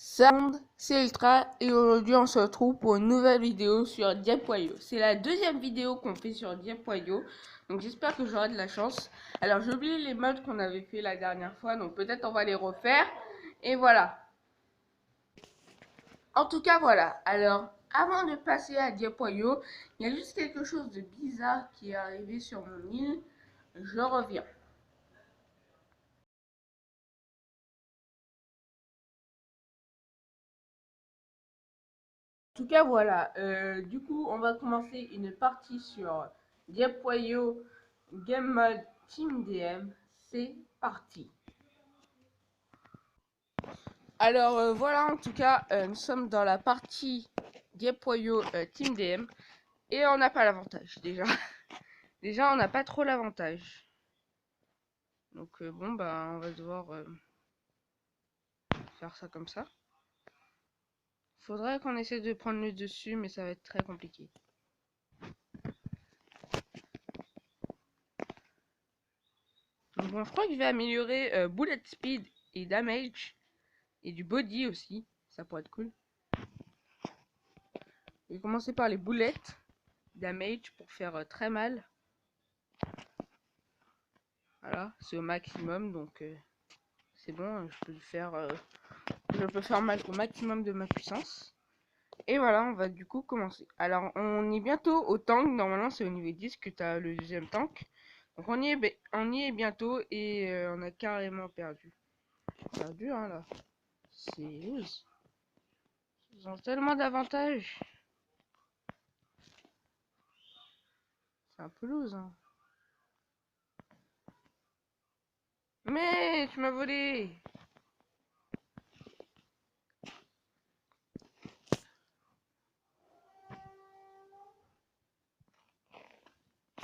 Salut, c'est Ultra et aujourd'hui on se retrouve pour une nouvelle vidéo sur Diapoyo. C'est la deuxième vidéo qu'on fait sur Diapoyo, donc j'espère que j'aurai de la chance. Alors j'ai oublié les modes qu'on avait fait la dernière fois, donc peut-être on va les refaire. Et voilà. En tout cas voilà. Alors avant de passer à Diapoyo, il y a juste quelque chose de bizarre qui est arrivé sur mon île. Je reviens. En tout cas, voilà. Du coup, on va commencer une partie sur Diapoyo Game Mode Team DM. C'est parti. Alors, voilà, en tout cas, nous sommes dans la partie Diapoyo Team DM. Et on n'a pas l'avantage, déjà. Déjà, on n'a pas trop l'avantage. Donc, bon, bah, on va devoir faire ça comme ça. Faudrait qu'on essaie de prendre le dessus, mais ça va être très compliqué. Donc, bon, je crois que je vais améliorer Bullet Speed et Damage. Et du body aussi, ça pourrait être cool. Je vais commencer par les boulettes damage pour faire très mal. Voilà, c'est au maximum, donc c'est bon, je peux faire mal au maximum de ma puissance. Et voilà, on va du coup commencer. Alors, on est bientôt au tank, normalement c'est au niveau 10 que tu as le deuxième tank. Donc on y est bientôt et on a carrément perdu. Perdu, hein, là. C'est loose. Ils ont tellement d'avantages. C'est un peu loose, hein. Mais tu m'as volé.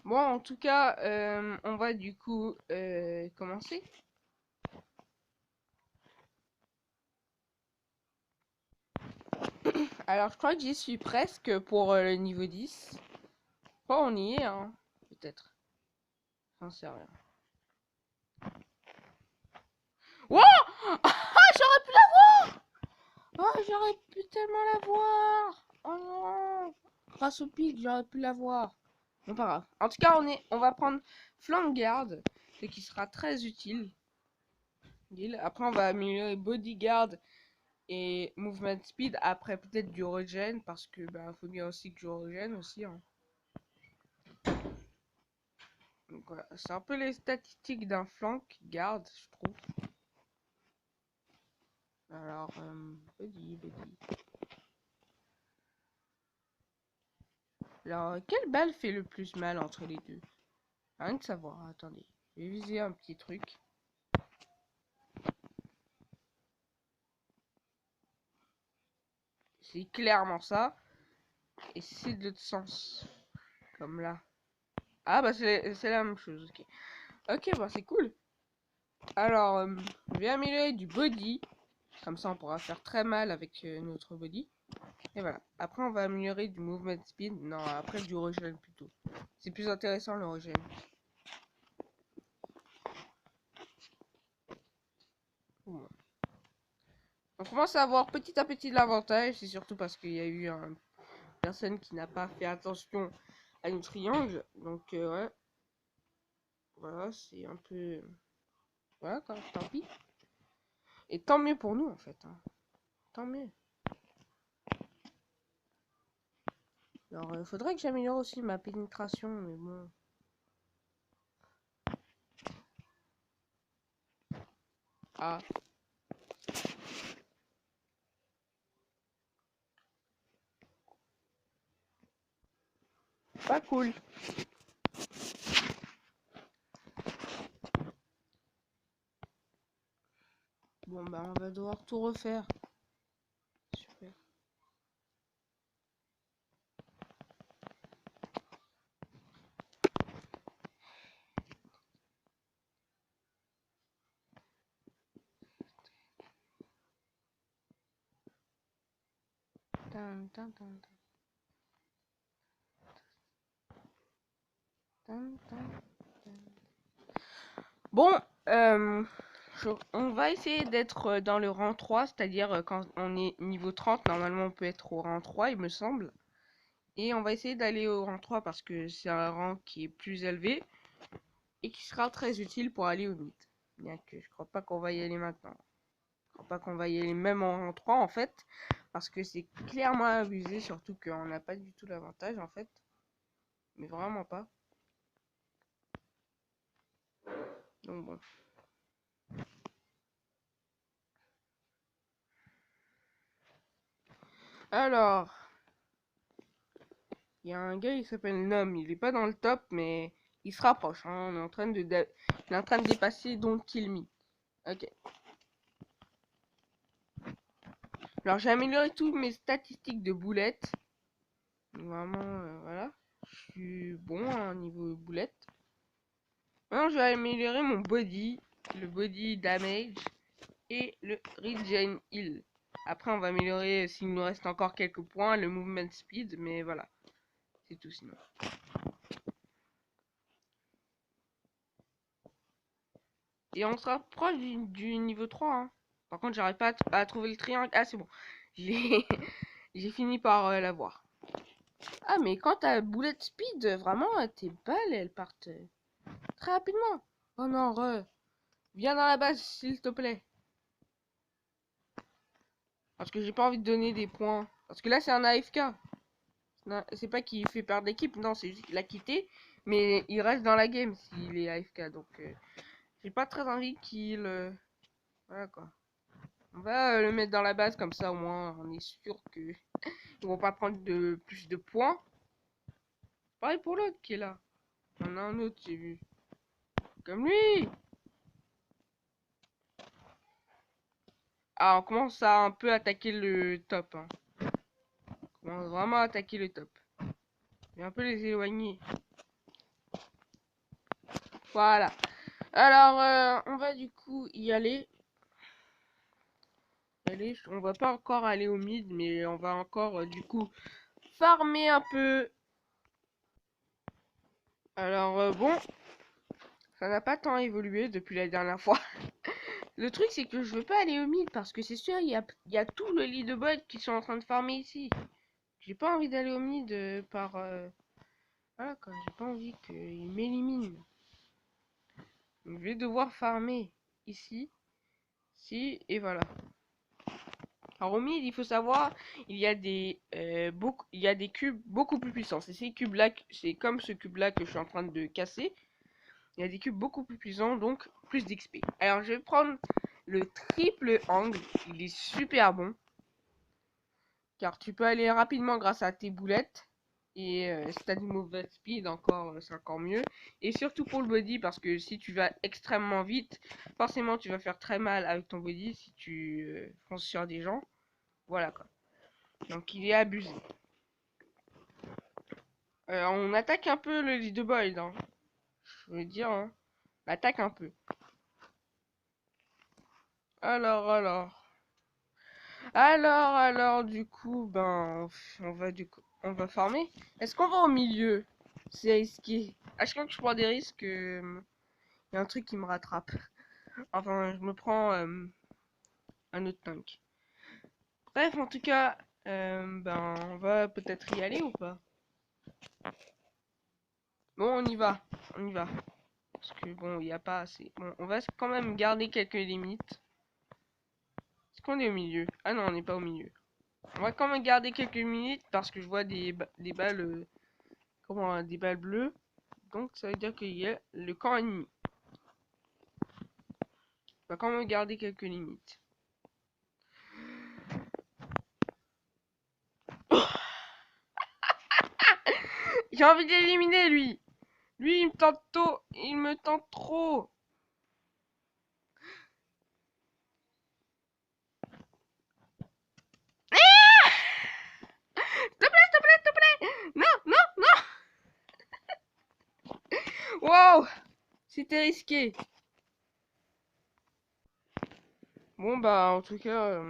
Bon, en tout cas, on va du coup commencer. Alors, je crois que j'y suis presque pour le niveau 10. Oh, on y est, hein. Peut-être. J'en sais rien. Wow. Ah, j'aurais pu l'avoir. Oh, j'aurais pu tellement l'avoir. Oh non. Grâce au pic, j'aurais pu l'avoir. Bon, pas grave. En tout cas, on va prendre flank guard, ce qui sera très utile. Après, on va améliorer bodyguard et movement speed. Après, peut-être du regen, parce que bah, faut bien aussi que je regen aussi, hein. Donc voilà, c'est un peu les statistiques d'un flank guard, je trouve. Alors, body. Alors, quelle balle fait le plus mal entre les deux? Rien de savoir, attendez. Je vais viser un petit truc. C'est clairement ça. Et c'est de l'autre sens. Comme là. Ah bah c'est la même chose, ok. Ok, bah c'est cool. Alors, je vais améliorer du body. Comme ça, on pourra faire très mal avec notre body. Et voilà. Après, on va améliorer du movement speed. Non, après du regen plutôt. C'est plus intéressant le regen. Bon. On commence à avoir petit à petit de l'avantage. C'est surtout parce qu'il y a eu une personne qui n'a pas fait attention à une triangle. Donc, ouais. Voilà, c'est un peu... Voilà, quoi, tant pis. Et tant mieux pour nous, en fait, hein. Tant mieux. Alors, il faudrait que j'améliore aussi ma pénétration, mais bon. Ah. Pas cool. Bon, bah, on va devoir tout refaire. Super. Tan, tan, tan, tan, tan, tan. Bon, On va essayer d'être dans le rang 3, c'est-à-dire quand on est niveau 30, normalement on peut être au rang 3, il me semble. Et on va essayer d'aller au rang 3 parce que c'est un rang qui est plus élevé et qui sera très utile pour aller au mythe. Bien que je crois pas qu'on va y aller maintenant. Je crois pas qu'on va y aller même en rang 3 en fait, parce que c'est clairement abusé, surtout qu'on n'a pas du tout l'avantage en fait. Mais vraiment pas. Donc bon. Alors, il y a un gars qui s'appelle Nom, il est pas dans le top, mais il se rapproche. Hein. On est en train de, il est en train de dépasser donc Kill Me. Ok. Alors j'ai amélioré toutes mes statistiques de boulettes. Vraiment, voilà. Je suis bon à niveau boulette. Maintenant je vais améliorer mon body, le body damage et le regen heal. Après on va améliorer, s'il nous reste encore quelques points, le movement speed, mais voilà. C'est tout sinon. Et on sera proche du niveau 3. Hein. Par contre, j'arrive pas à trouver le triangle. Ah, c'est bon. J'ai j'ai fini par l'avoir. Ah, mais quand t'as bullet speed, vraiment, tes balles, elles partent très rapidement. Oh non, viens dans la base, s'il te plaît. Parce que j'ai pas envie de donner des points. Parce que là, c'est un AFK. C'est pas qu'il fait perdre l'équipe, non, c'est juste qu'il a quitté. Mais il reste dans la game s'il est AFK. Donc, j'ai pas très envie qu'il... Voilà quoi. On va le mettre dans la base comme ça au moins on est sûr que ils vont pas prendre de plus de points. Pareil pour l'autre qui est là. Il y en a un autre j'ai vu. Comme lui. Ah on commence à un peu attaquer le top. Hein. On commence vraiment à attaquer le top. Et un peu les éloigner. Voilà. Alors on va du coup y aller. Allez, on va pas encore aller au mid mais on va encore du coup farmer un peu. Alors bon, ça n'a pas tant évolué depuis la dernière fois. Le truc, c'est que je veux pas aller au mid parce que c'est sûr, il y a tout le leaderboard qui sont en train de farmer ici. J'ai pas envie d'aller au mid par. Voilà quoi, j'ai pas envie qu'ils m'éliminent. Je vais devoir farmer ici, ici, et voilà. Alors au mid, il faut savoir, il y a il y a des cubes beaucoup plus puissants. C'est ces cubes-là, c'est comme ce cube-là que je suis en train de casser. Il y a des cubes beaucoup plus puissants, donc plus d'XP. Alors je vais prendre le triple angle, il est super bon. Car tu peux aller rapidement grâce à tes boulettes. Et si t'as du mauvais speed, encore, c'est encore mieux. Et surtout pour le body, parce que si tu vas extrêmement vite, forcément tu vas faire très mal avec ton body si tu fonces sur des gens. Voilà quoi. Donc il est abusé. On attaque un peu le leaderboard. Hein. Je veux dire, hein. On attaque un peu. Alors, du coup, ben, on va farmer. Est-ce qu'on va au milieu? C'est risqué. À chaque fois que je prends des risques, y a un truc qui me rattrape. Enfin, je me prends un autre tank. Bref, en tout cas, ben, on va peut-être y aller ou pas? Bon, on y va. On y va. Parce que bon, il n'y a pas assez. Bon, on va quand même garder quelques limites. Est-ce qu'on est au milieu? Ah non, on n'est pas au milieu. On va quand même garder quelques minutes parce que je vois des balles, des balles bleues. Donc ça veut dire qu'il y a le camp ennemi. On va quand même garder quelques limites. J'ai envie d'éliminer lui. Lui il me tente tôt, il me tente trop. S'il te plaît, s'il te plaît. Non, non, non. Wow, c'était risqué. Bon bah en tout cas,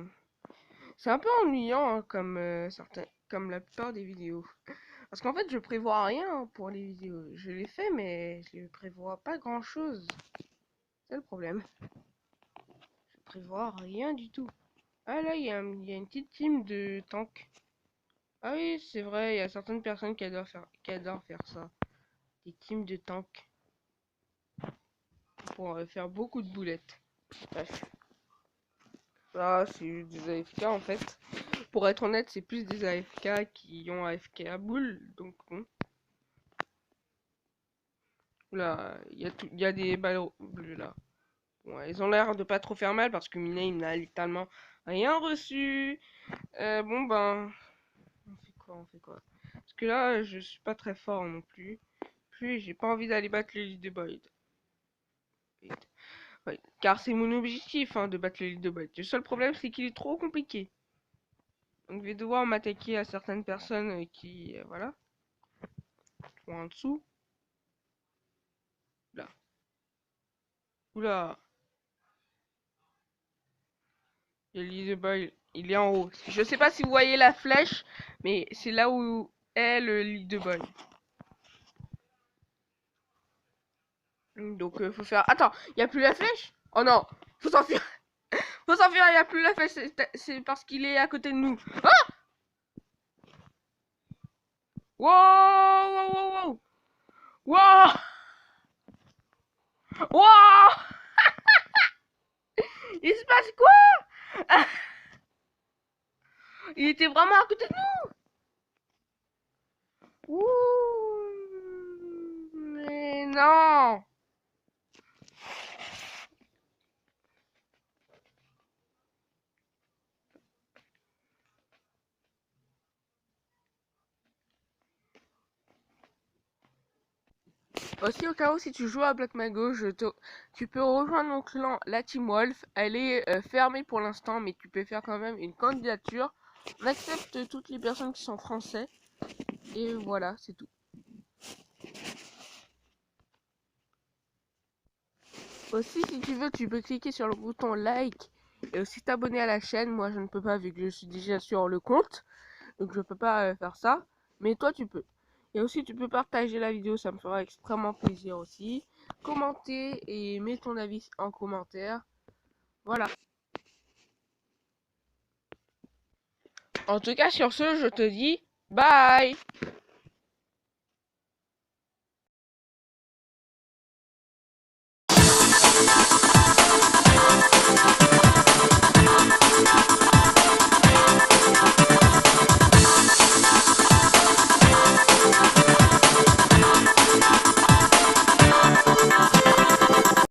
c'est un peu ennuyant hein, comme comme la plupart des vidéos. Parce qu'en fait je prévois rien pour les vidéos. Je les fais mais je ne prévois pas grand chose. C'est le problème. prévoir rien du tout. Ah là, il y a une petite team de tanks. Ah oui, c'est vrai, il y a certaines personnes qui adorent faire ça. Des teams de tanks pour faire beaucoup de boulettes. Bref. Ah, c'est des AFK en fait. Pour être honnête, c'est plus des AFK qui ont AFK à boule, donc bon. Là, il y a des balles bleues là. Bon, ils ont l'air de pas trop faire mal parce que Minet il n'a littéralement rien reçu. Bon ben, on fait quoi? Parce que là, je suis pas très fort non plus. Puis j'ai pas envie d'aller battre le lead de Boyd. Ouais, car c'est mon objectif hein, de battre le lead de Boyd. Le seul problème c'est qu'il est trop compliqué. Donc je vais devoir m'attaquer à certaines personnes qui, voilà, sont en dessous. Là. Oula. Il y a le lead de Boyd. Il est en haut. Je sais pas si vous voyez la flèche, mais c'est là où est le lead de Boyd. Donc faut faire... Attends, il n'y a plus la flèche? Oh non, faut s'enfuir. Faut s'enfuir, il n'y a plus la flèche. C'est parce qu'il est à côté de nous. Ah! Wow, wow, wow, wow. Wow, wow. Il se passe quoi? Il était vraiment à côté de nous. Ouh, mais non. Aussi au cas où si tu joues à Black Mago, tu peux rejoindre mon clan, la Team Wolf. Elle est fermée pour l'instant, mais tu peux faire quand même une candidature. On accepte toutes les personnes qui sont français. Et voilà, c'est tout. Aussi, si tu veux, tu peux cliquer sur le bouton like et aussi t'abonner à la chaîne. Moi, je ne peux pas vu que je suis déjà sur le compte. Donc, je peux pas faire ça. Mais toi, tu peux. Et aussi, tu peux partager la vidéo. Ça me fera extrêmement plaisir aussi. Commenter et mets ton avis en commentaire. Voilà. En tout cas, sur ce, je te dis bye!